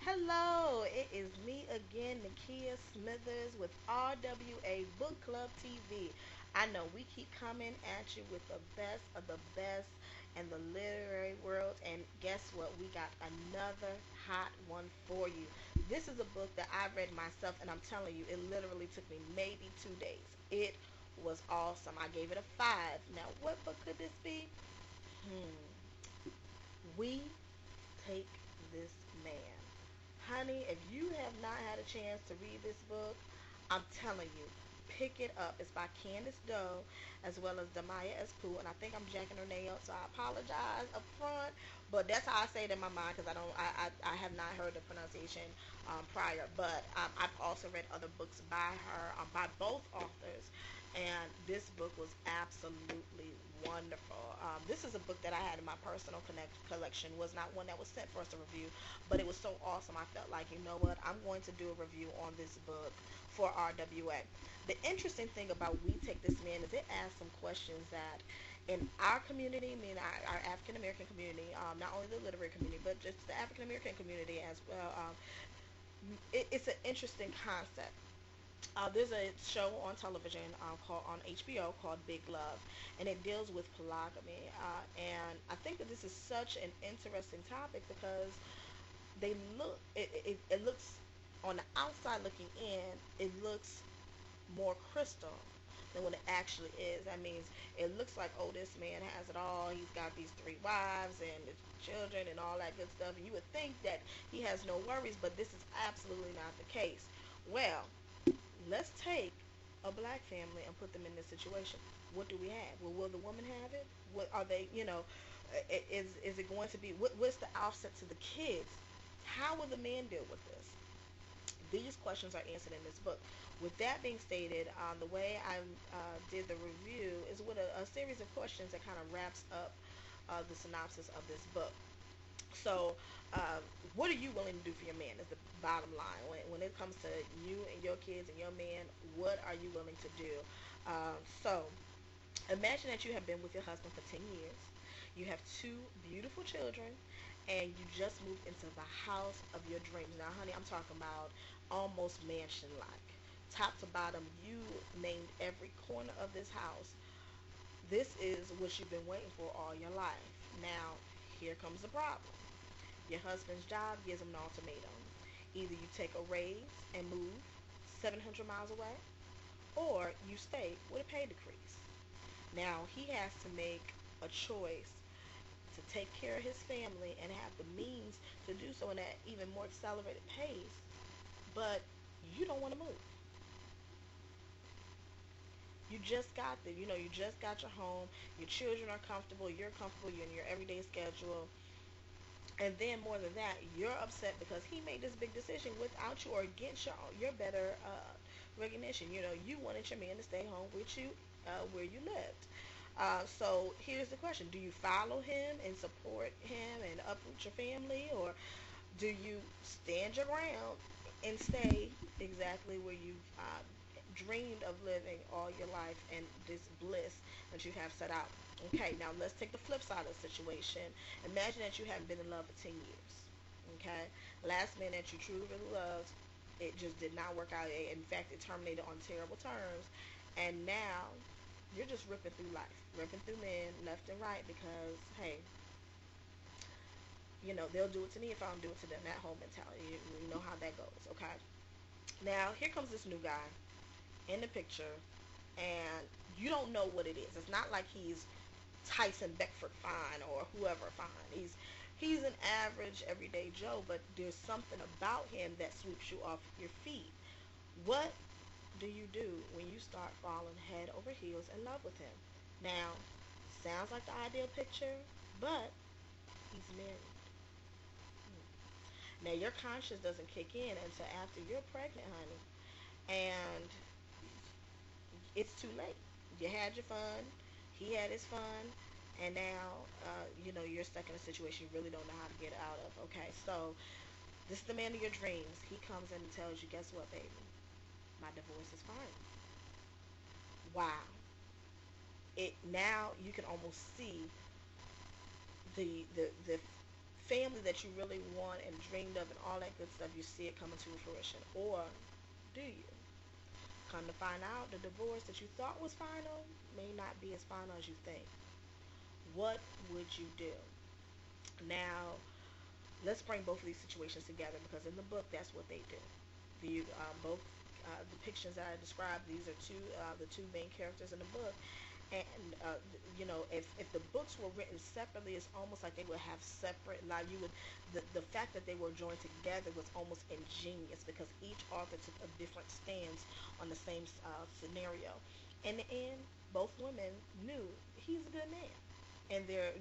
Hello, it is me again, Nakia Smithers with RWA Book Club TV. I know we keep coming at you with the best of the best in the literary world, and guess what? We got another hot one for you. This is a book that I read myself, and I'm telling you, it literally took me maybe 2 days. It was awesome. I gave it a 5. Now, what book could this be? Hmm. We Take This Man. Honey, if you have not had a chance to read this book, I'm telling you, pick it up. It's by Candace Doe as well as Damaya S. Pooh, and I think I'm jacking her name up, so I apologize up front. But that's how I say it in my mind because I have not heard the pronunciation prior. But I've also read other books by her, by both authors, and this book was absolutely wonderful. This is a book that I had in my personal collection. Was not one that was sent for us to review, but it was so awesome. I felt like, you know what, I'm going to do a review on this book for RWA. The interesting thing about We Take This Man is it asks some questions that in our community, I mean our African American community, not only the literary community, but just the African American community as well. It's an interesting concept. There's a show on television called on HBO called Big Love, and it deals with polygamy. And I think that this is such an interesting topic because it looks on the outside looking in, it looks more crystal than what it actually is. That means it looks like, oh, this man has it all. He's got these three wives and his children and all that good stuff. And you would think that he has no worries, but this is absolutely not the case. Well, let's take a black family and put them in this situation. What do we have? Well, will the woman have it? What are they? Is it going to be? What's the offset to the kids? How will the man deal with this? These questions are answered in this book. With that being stated, the way I did the review is with a series of questions that kind of wraps up the synopsis of this book. So, what are you willing to do for your man? Is the bottom line. When it comes to you and your kids and your man, what are you willing to do? So, imagine that you have been with your husband for 10 years. You have two beautiful children, and you just moved into the house of your dreams. Now, honey, I'm talking about almost mansion like. Top to bottom, you named every corner of this house. This is what you've been waiting for all your life. Now, here comes the problem. Your husband's job gives him an ultimatum. Either you take a raise and move 700 miles away, or you stay with a pay decrease. Now, he has to make a choice to take care of his family and have the means to do so in that even more accelerated pace, but you don't want to move. You just got your home, your children are comfortable, you're comfortable, you're in your everyday schedule, and then more than that, you're upset because he made this big decision without you or against your better recognition. You wanted your man to stay home with you where you lived. So here's the question: do you follow him and support him and uproot your family, or do you stand your ground and stay exactly where you've dreamed of living all your life and this bliss that you have set out? Okay, now let's take the flip side of the situation. Imagine that you haven't been in love for 10 years. Okay, last man that you truly really loved, it just did not work out. In fact, it terminated on terrible terms, and now you're just ripping through life, ripping through men left and right because hey, they'll do it to me if I don't do it to them. That whole mentality, you know how that goes. Okay, now here comes this new guy in the picture, and you don't know what it is. It's not like he's Tyson Beckford fine or whoever fine. He's an average everyday Joe, but there's something about him that sweeps you off your feet. What do you do when you start falling head over heels in love with him? Now, sounds like the ideal picture, but he's married. Now your conscience doesn't kick in until after you're pregnant, honey, and it's too late. You had your fun, he had his fun, and now you're stuck in a situation you really don't know how to get out of. Okay, so this is the man of your dreams. He comes in and tells you, guess what, baby? My divorce is final. Wow. It now you can almost see the family that you really want and dreamed of and all that good stuff, you see it coming to fruition? Or do you? Come to find out, the divorce that you thought was final may not be as final as you think. What would you do? Now, let's bring both of these situations together because in the book, that's what they do. Both depictions that I described, these are the two main characters in the book, and if the books were written separately, it's almost like they would have separate lives. The fact that they were joined together was almost ingenious because each author took a different stance on the same scenario. In the end, both women knew he's a good man. And they're,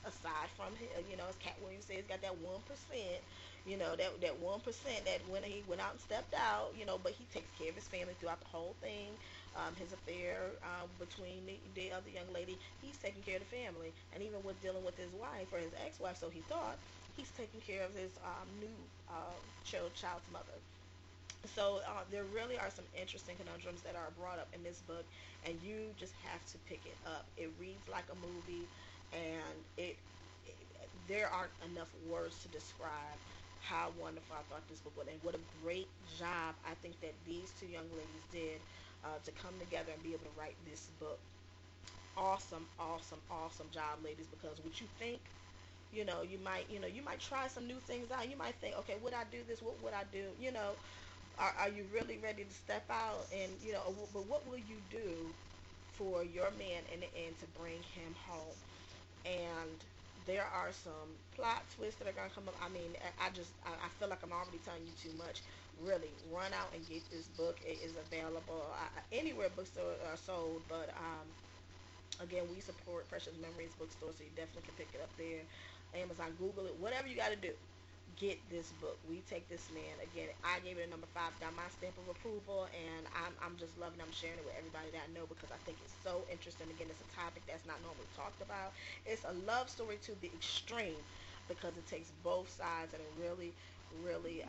aside from as Cat Williams says, got that 1%, that 1% that when he went out and stepped out, but he takes care of his family throughout the whole thing. His affair between the other young lady, he's taking care of the family, and even with dealing with his wife or his ex-wife, so he thought, he's taking care of his new child's mother. So there really are some interesting conundrums that are brought up in this book, and you just have to pick it up. It reads like a movie, and there aren't enough words to describe how wonderful I thought this book was, and what a great job I think that these two young ladies did to come together and be able to write this book. Awesome, awesome, awesome job, ladies. Because what you think, you might try some new things out. You might think, okay, would I do this? What would I do? Are you really ready to step out? And but what will you do for your man in the end to bring him home? And there are some plot twists that are gonna come up. I mean, I feel like I'm already telling you too much. Really, run out and get this book. It is available anywhere bookstores are sold, but again, we support Precious Memories Bookstore, so you definitely can pick it up there. Amazon, Google it, whatever you got to do. Get this book. We Take This Man. Again, I gave it a number 5, got my stamp of approval, and I'm just loving it. I'm sharing it with everybody that I know because I think it's so interesting. Again, it's a topic that's not normally talked about. It's a love story to the extreme because it takes both sides and it really, really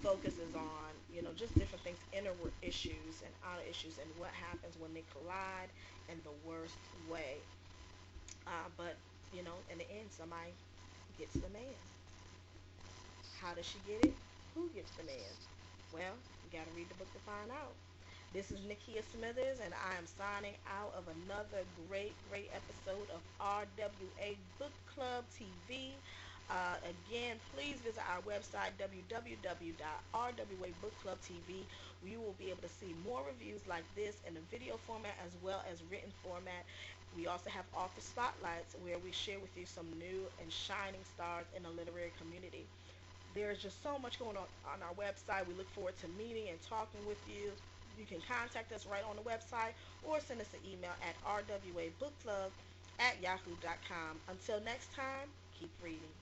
focuses on, just different things, inner issues and outer issues, and what happens when they collide in the worst way. But, in the end, somebody gets the man. How does she get it? Who gets the man? Well, you got to read the book to find out. This is Nikia Smithers, and I am signing out of another great, great episode of RWA Book Club TV. Again, please visit our website, www.rwabookclubtv. You will be able to see more reviews like this in a video format as well as written format. We also have author spotlights where we share with you some new and shining stars in the literary community. There's just so much going on our website. We look forward to meeting and talking with you. You can contact us right on the website or send us an email at rwabookclub@yahoo.com. Until next time, keep reading.